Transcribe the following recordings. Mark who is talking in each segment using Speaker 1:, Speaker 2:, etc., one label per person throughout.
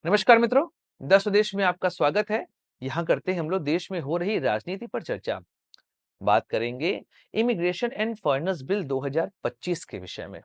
Speaker 1: नमस्कार मित्रों, द स्वदेश में आपका स्वागत है। यहाँ करते हैं हम लोग देश में हो रही राजनीति पर चर्चा। बात करेंगे इमिग्रेशन एंड फॉरेनर्स बिल 2025 के विषय में।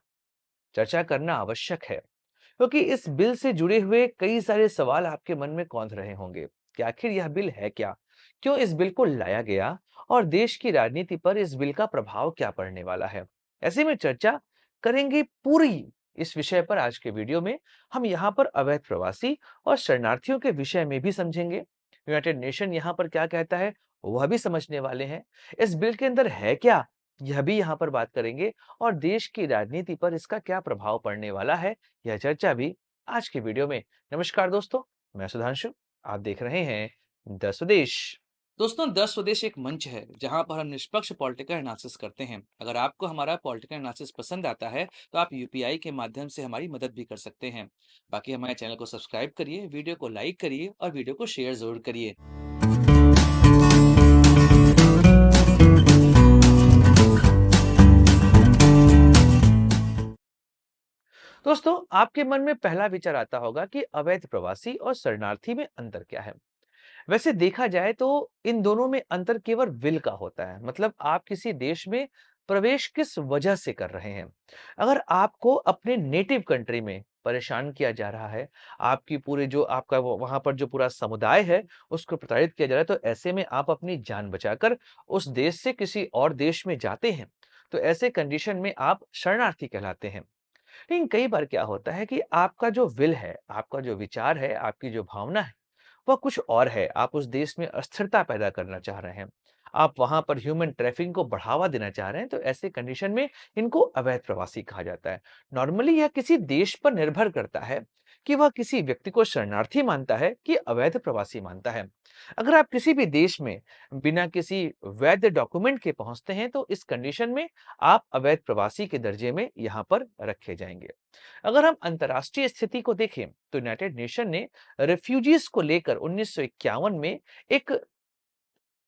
Speaker 1: चर्चा करना आवश्यक है क्योंकि इस बिल से जुड़े हुए कई सारे सवाल आपके मन में कौंध रहे होंगे कि आखिर यह बिल है क्या, क्यों इस बिल को लाया गया और देश की राजनीति पर इस बिल का प्रभाव क्या पड़ने वाला है। ऐसे में चर्चा करेंगे पूरी इस विषय पर। आज के वीडियो में हम यहाँ पर अवैध प्रवासी और शरणार्थियों के विषय में भी समझेंगे। यूनाइटेड नेशन यहाँ पर क्या कहता है वह भी समझने वाले हैं। इस बिल के अंदर है क्या, यह भी यहाँ पर बात करेंगे और देश की राजनीति पर इसका क्या प्रभाव पड़ने वाला है, यह चर्चा भी आज की वीडियो में। नमस्कार दोस्तों, मैं सुधांशु, आप देख रहे हैं द स्वदेश। दोस्तों, द स्वदेश एक मंच है जहां पर हम निष्पक्ष पॉलिटिकल एनालिसिस करते हैं। अगर आपको हमारा पॉलिटिकल एनालिसिस पसंद आता है तो आप यूपीआई के माध्यम से हमारी मदद भी कर सकते हैं। बाकी हमारे चैनल को सब्सक्राइब करिए, वीडियो को लाइक करिए और वीडियो को शेयर जरूर करिए। दोस्तों, आपके मन में पहला विचार आता होगा कि अवैध प्रवासी और शरणार्थी में अंतर क्या है। वैसे देखा जाए तो इन दोनों में अंतर केवल विल का होता है, मतलब आप किसी देश में प्रवेश किस वजह से कर रहे हैं। अगर आपको अपने नेटिव कंट्री में परेशान किया जा रहा है, आपकी पूरे जो आपका वहां पर जो पूरा समुदाय है उसको प्रताड़ित किया जा रहा है, तो ऐसे में आप अपनी जान बचाकर उस देश से किसी और देश में जाते हैं, तो ऐसे कंडीशन में आप शरणार्थी कहलाते हैं। लेकिन कई बार क्या होता है कि आपका जो विल है, आपका जो विचार है, आपकी जो भावना है, वह कुछ और है। आप उस देश में अस्थिरता पैदा करना चाह रहे हैं। आप वहां पर ह्यूमन ट्रैफिकिंग को बढ़ावा देना चाह रहे हैं, तो ऐसे कंडीशन में इनको अवैध प्रवासी कहा जाता है। नॉर्मली यह किसी देश पर निर्भर करता है कि वह किसी व्यक्ति को शरणार्थी मानता है कि अवैध प्रवासी मानता है। अगर आप किसी भी देश में बिना किसी वैध डॉक्यूमेंट के पहुंचते हैं, तो इस कंडीशन में आप अवैध प्रवासी के दर्जे में यहाँ पर रखे जाएंगे। अगर हम अंतर्राष्ट्रीय स्थिति को देखें तो यूनाइटेड नेशन ने रेफ्यूजीज को लेकर 1951 में एक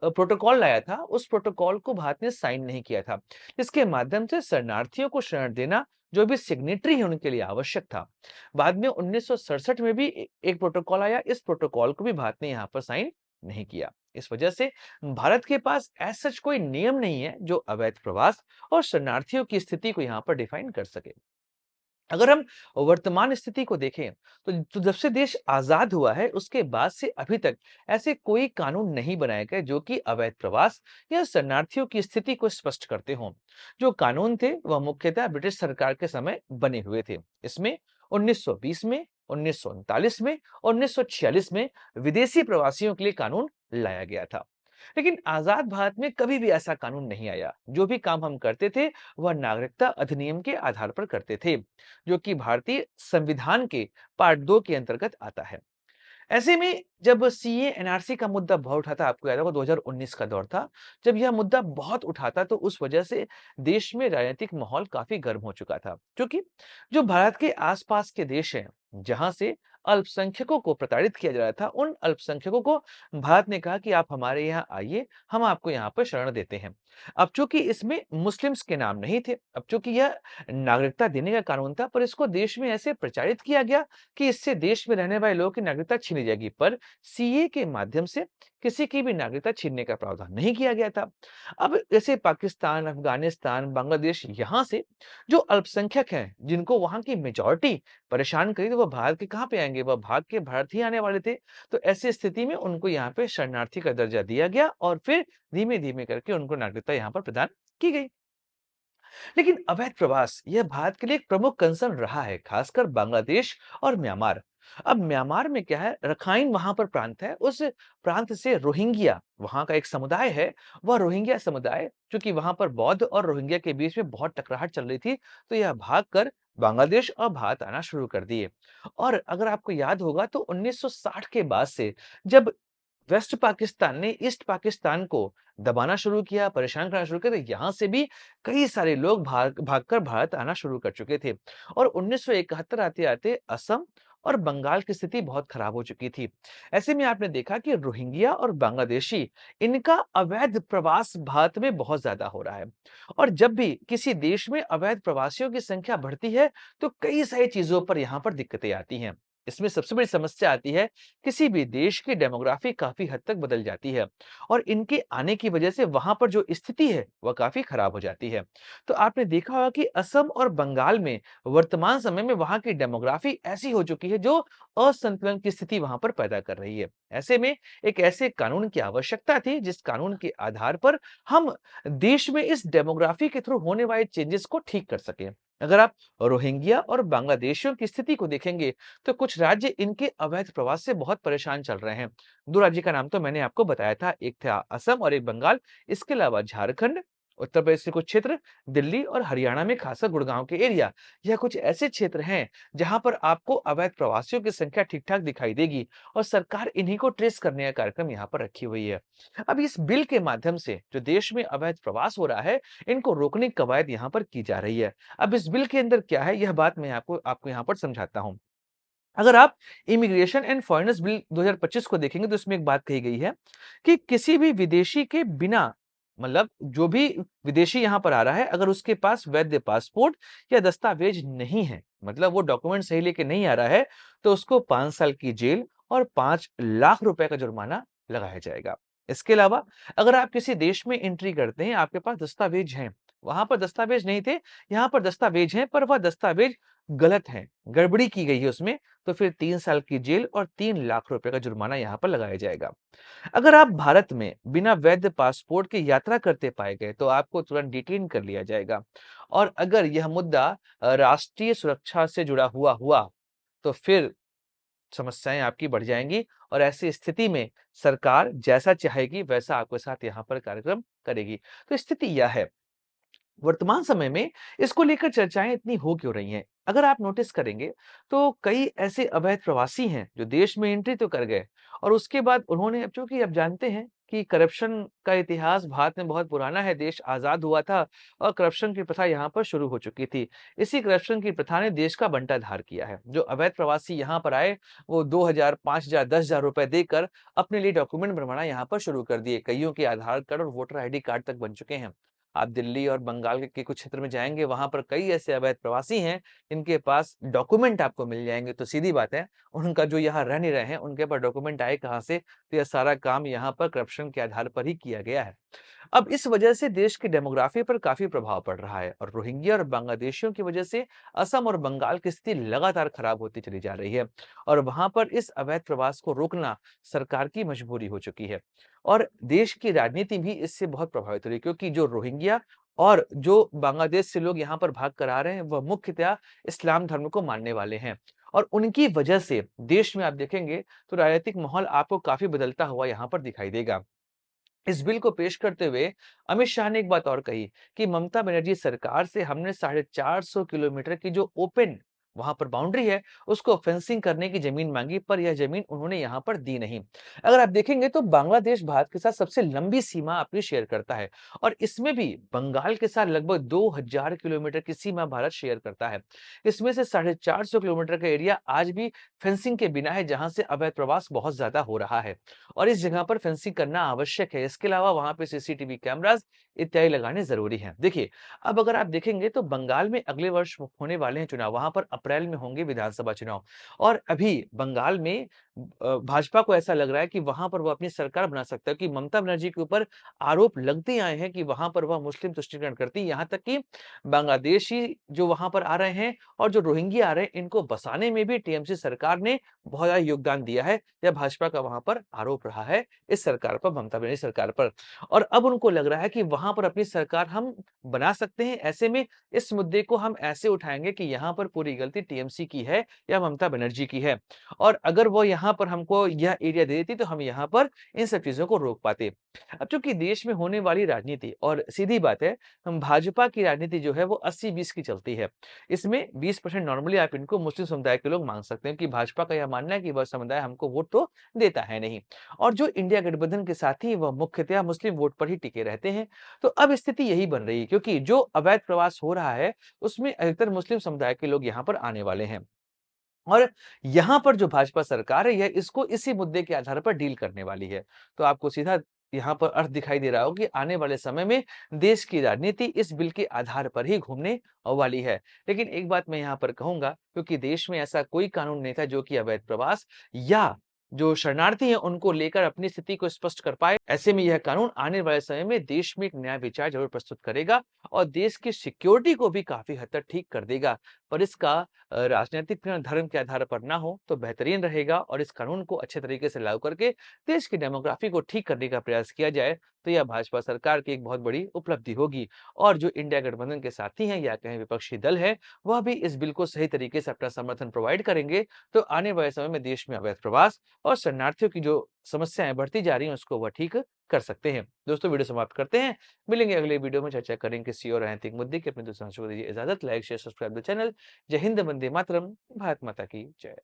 Speaker 1: प्रोटोकॉल लाया था। उस प्रोटोकॉल को भारत ने साइन नहीं किया था, जिसके माध्यम से शरणार्थियों को शरण देना जो भी सिग्नेटरी है उनके लिए आवश्यक था। बाद में 1967 में भी एक प्रोटोकॉल आया। इस प्रोटोकॉल को भी भारत ने यहाँ पर साइन नहीं किया। इस वजह से भारत के पास ऐसा सच कोई नियम नहीं है जो अवैध प्रवास और शरणार्थियों की स्थिति को यहाँ पर डिफाइन कर सके। अगर हम वर्तमान स्थिति को देखें तो जब से देश आजाद हुआ है उसके बाद से अभी तक ऐसे कोई कानून नहीं बनाए गए जो कि अवैध प्रवास या शरणार्थियों की स्थिति को स्पष्ट करते हों। जो कानून थे वह मुख्यतः ब्रिटिश सरकार के समय बने हुए थे। इसमें 1920 में, 1939 में और 1946 में विदेशी प्रवासियों के लिए कानून लाया गया था। लेकिन आजाद भारत में कभी भी ऐसा कानून नहीं आया। जो भी काम हम करते थे वह नागरिकता अधिनियम के आधार पर करते थे, जो कि भारतीय संविधान के पार्ट 2 के अंतर्गत आता है। ऐसे में जब सीए एनआरसी का मुद्दा बहुत उठा था, आपको याद होगा 2019 का दौर था, जब यह मुद्दा बहुत उठा था, तो उस वजह से देश में राजनीतिक माहौल काफी गर्म हो चुका था। क्योंकि जो भारत के आसपास के देश हैं, जहां से अल्पसंख्यकों को प्रताड़ित किया जा रहा था, उन अल्पसंख्यकों को भारत ने कहा कि आप हमारे यहाँ आइए, हम आपको यहाँ पर शरण देते हैं। अब चूंकि इसमें मुस्लिम्स के नाम नहीं थे, अब चूंकि यह नागरिकता देने का कानून था, पर इसको देश में ऐसे प्रचारित किया गया कि इससे देश में रहने वाले लोगों की नागरिकता छीनी जाएगी। पर सीए के माध्यम से किसी की भी नागरिकता छीनने का प्रावधान नहीं किया गया था। अब जैसे पाकिस्तान, अफगानिस्तान, बांग्लादेश, यहाँ से जो अल्पसंख्यक हैं, जिनको वहां की मेजॉरिटी परेशान करी, तो वह भारत के कहाँ पे आएंगे, वह भाग के भारत ही आने वाले थे। तो ऐसी स्थिति में उनको यहाँ पे शरणार्थी का दर्जा दिया गया और फिर धीमे धीमे करके उनको नागरिकता यहाँ पर प्रदान की गई। लेकिन अवैध प्रवास यह भारत के लिए एक प्रमुख कंसर्न रहा है, खासकर बांग्लादेश और म्यांमार। अब म्यांमार में क्या है, रखाइन वहां पर प्रांत है, उस प्रांत से रोहिंग्या वहां का एक समुदाय है। वह रोहिंग्या समुदाय, क्योंकि वहां पर बौद्ध और रोहिंग्या के बीच में बहुत टकराहट चल रही थी, तो यह भागकर बांग्लादेश और भारत आना शुरू कर दिए। और अगर आपको याद होगा तो 1960 के बाद से जब वेस्ट पाकिस्तान ने ईस्ट पाकिस्तान को दबाना शुरू किया, परेशान करना शुरू किया, तो यहाँ से भी कई सारे लोग भागकर भारत आना शुरू कर चुके थे। और 1971 आते-आते असम और बंगाल की स्थिति बहुत खराब हो चुकी थी। ऐसे में आपने देखा कि रोहिंग्या और बांग्लादेशी, इनका अवैध प्रवास भारत में बहुत ज्यादा हो रहा है। और जब भी किसी देश में अवैध प्रवासियों की संख्या बढ़ती है, तो कई सारी चीजों पर यहाँ पर दिक्कतें आती हैं। इसमें सबसे बड़ी समस्या आती है, किसी भी देश की डेमोग्राफी काफ़ी हद तक बदल जाती है और इनके आने की वजह से वहाँ पर जो स्थिति है, वह काफ़ी खराब हो जाती है। तो आपने देखा होगा कि असम और बंगाल में वर्तमान समय में वहाँ की डेमोग्राफी ऐसी हो चुकी है, जो असंतुलन की स्थिति वहाँ पर पैदा कर रही है। ऐसे में एक ऐसे कानून की आवश्यकता थी, जिस कानून के आधार पर हम देश में इस डेमोग्राफी के थ्रू होने वाले चेंजेस को ठीक कर सकें। अगर आप रोहिंग्या और बांग्लादेशियों की स्थिति को देखेंगे, तो कुछ राज्य इनके अवैध प्रवास से बहुत परेशान चल रहे हैं। 2 राज्य का नाम तो मैंने आपको बताया था, एक था असम और एक बंगाल। इसके अलावा झारखंड, उत्तर प्रदेश के कुछ क्षेत्र, दिल्ली और हरियाणा में खासकर गुड़गांव के एरिया, यह कुछ ऐसे क्षेत्र हैं जहां पर आपको अवैध प्रवासियों की संख्या ठीक-ठाक दिखाई देगी और सरकार इन्हीं को ट्रेस करने का कार्यक्रम यहाँ पर रखी हुई है। अब इस बिल के माध्यम से जो देश में अवैध प्रवास हो रहा है, इनको रोकने की कवायद यहाँ पर की जा रही है। अब इस बिल के अंदर क्या है, यह बात मैं आपको आपको यहाँ पर समझाता हूँ। अगर आप इमिग्रेशन एंड फॉरेनर्स बिल 2025 को देखेंगे, तो इसमें एक बात कही गई है कि किसी भी विदेशी के बिना, मतलब जो भी विदेशी यहाँ पर आ रहा है, अगर उसके पास वैध पासपोर्ट या दस्तावेज नहीं है, मतलब वो डॉक्यूमेंट सही लेके नहीं आ रहा है, तो उसको 5 साल की जेल और 5 लाख रुपए का जुर्माना लगाया जाएगा। इसके अलावा अगर आप किसी देश में एंट्री करते हैं, आपके पास दस्तावेज हैं, वहां पर दस्तावेज नहीं थे, यहाँ पर दस्तावेज हैं, पर वह दस्तावेज गलत है, गड़बड़ी की गई है उसमें, तो फिर 3 साल की जेल और 3 लाख रुपए का जुर्माना यहाँ पर लगाया जाएगा। अगर आप भारत में बिना वैध पासपोर्ट के यात्रा करते पाए गए, तो आपको तुरंत डिटेन कर लिया जाएगा और अगर यह मुद्दा राष्ट्रीय सुरक्षा से जुड़ा हुआ, तो फिर समस्याएं आपकी बढ़ जाएंगी और ऐसी स्थिति में सरकार जैसा चाहेगी वैसा आपके साथ यहाँ पर कार्यक्रम करेगी। तो स्थिति यह है, वर्तमान समय में इसको लेकर चर्चाएं इतनी हो क्यों रही हैं? अगर आप नोटिस करेंगे, तो कई ऐसे अवैध प्रवासी हैं जो देश में एंट्री तो कर गए और उसके बाद उन्होंने, अब चूंकि आप जानते हैं कि करप्शन का इतिहास भारत में बहुत पुराना है, देश आजाद हुआ था और करप्शन की प्रथा यहाँ पर शुरू हो चुकी थी। इसी करप्शन की प्रथा ने देश का बंटाधार किया है। जो अवैध प्रवासी यहाँ पर आए, वो 2000, 5000, 10,000 रुपए देकर अपने लिए डॉक्यूमेंट बनवाना यहाँ पर शुरू कर दिए। कईयों के आधार कार्ड और वोटर आईडी कार्ड तक बन चुके हैं। आप दिल्ली और बंगाल के कुछ क्षेत्र में जाएँगे, वहाँ पर कई ऐसे अवैध प्रवासी हैं, जिनके पास डॉक्यूमेंट आपको मिल जाएँगे। तो सीधी बात है, उनका जो यहाँ रह नहीं रहे हैं, उनके पास डॉक्यूमेंट आए कहाँ से? तो यह सारा काम यहाँ पर करप्शन के आधार पर ही किया गया है। अब इस वजह से देश की डेमोग्राफी पर काफ़ी प्रभाव पड़ रहा है और रोहिंग्या और बांग्लादेशियों की वजह से असम और बंगाल की स्थिति लगातार खराब होती चली जा रही है और वहाँ पर इस अवैध प्रवास को रोकना सरकार की मजबूरी हो चुकी है। और देश की राजनीति भी इससे बहुत प्रभावित हो रही है, क्योंकि जो रोहिंग्या और जो बांग्लादेश से लोग यहाँ पर भाग कर आ रहे हैं, वह मुख्यतः इस्लाम धर्म को मानने वाले हैं और उनकी वजह से देश में आप देखेंगे, तो राजनीतिक माहौल आपको काफ़ी बदलता हुआ यहाँ पर दिखाई देगा। इस बिल को पेश करते हुए अमित शाह ने एक बात और कही कि ममता बनर्जी सरकार से हमने 450 किलोमीटर की जो ओपन वहां पर बाउंड्री है, उसको फेंसिंग करने की जमीन मांगी, पर यह जमीन उन्होंने यहां पर दी नहीं। अगर आप देखेंगे, तो बांग्लादेश भारत के साथ सबसे लंबी सीमा अपनी शेयर करता है और इसमें भी बंगाल के साथ लगभग 2000 किलोमीटर की सीमा भारत शेयर करता है। इसमें से 450 किलोमीटर का एरिया आज भी फेंसिंग के बिना है, जहां से अवैध प्रवास बहुत ज्यादा हो रहा है और इस जगह पर फेंसिंग करना आवश्यक है। इसके अलावा वहां पे सीसीटीवी कैमरास इत्यादि लगाने जरूरी हैं। देखिए, अब अगर आप देखेंगे, तो बंगाल में अगले वर्ष होने वाले हैं चुनाव, वहां पर अप्रैल में होंगे विधानसभा चुनाव और अभी बंगाल में भाजपा को ऐसा लग रहा है कि वहां पर वो अपनी सरकार बना सकता है, कि ममता बनर्जी के ऊपर आरोप लगते आए हैं कि वहां पर वह मुस्लिम तुष्टिकरण करती है, यहाँ तक कि बांग्लादेशी जो वहां पर आ रहे हैं और जो रोहिंग्या आ रहे हैं, इनको बसाने में भी टीएमसी सरकार ने बहुत ज्यादा योगदान दिया है। यह भाजपा का वहां पर आरोप रहा है इस सरकार पर, ममता बनर्जी सरकार पर। और अब उनको लग रहा है कि वहां पर अपनी सरकार हम बना सकते हैं। ऐसे में इस मुद्दे को हम ऐसे उठाएंगे कि यहाँ पर पूरी गलती टीएमसी की है या ममता बनर्जी की है और अगर वो यहाँ पर हमको यह एरिया दे देती, तो हम यहाँ पर इन सब चीजों को रोक पाते। अब चूंकि देश में होने वाली राजनीति, और सीधी बात है, हम भाजपा की राजनीति जो है वो 80-20 की चलती है। इसमें 20% नॉर्मली आप इनको मुस्लिम समुदाय के लोग मांग सकते हैं, कि भाजपा का यह मानना है कि वह समुदाय हमको वोट तो देता है नहीं और जो इंडिया गठबंधन के साथी वह मुख्यतः मुस्लिम वोट पर ही टिके रहते हैं। तो अब स्थिति यही बन रही है, क्योंकि जो अवैध प्रवास हो रहा है, उसमें अधिकतर मुस्लिम समुदाय के लोग यहाँ पर आने वाले हैं और यहाँ पर जो भाजपा सरकार है, यह इसको इसी मुद्दे के आधार पर डील करने वाली है। तो आपको सीधा यहाँ पर अर्थ दिखाई दे रहा हो कि आने वाले समय में देश की राजनीति इस बिल के आधार पर ही घूमने वाली है। लेकिन एक बात मैं यहाँ पर कहूँगा, क्योंकि देश में ऐसा कोई कानून नहीं था जो कि अवैध प्रवास या जो शरणार्थी हैं उनको लेकर अपनी स्थिति को स्पष्ट कर पाए। ऐसे में यह कानून आने वाले समय में देश में एक नया विचार ज़रूर प्रस्तुत करेगा और देश की सिक्योरिटी को भी काफ़ी हद तक ठीक कर देगा। पर इसका राजनीतिक धर्म के आधार पर ना हो तो बेहतरीन रहेगा और इस कानून को अच्छे तरीके से लागू करके देश की डेमोग्राफी को ठीक करने का प्रयास किया जाए, तो यह भाजपा सरकार की एक बहुत बड़ी उपलब्धि होगी और जो इंडिया गठबंधन के साथी हैं या कहें विपक्षी दल है, वह भी इस बिल को सही तरीके से अपना समर्थन प्रोवाइड करेंगे, तो आने वाले समय में देश में अवैध प्रवास और शरणार्थियों की जो समस्याएँ बढ़ती जा रही हैं, उसको वह ठीक कर सकते हैं। दोस्तों, वीडियो समाप्त करते हैं। मिलेंगे अगले वीडियो में, चर्चा करेंगे किसी और राजनीतिक मुद्दे की। अपने दोस्तों को दीजिए इजाज़त। Like, share, subscribe the channel. जय हिंद, वंदे मातरम, भारत माता की जय।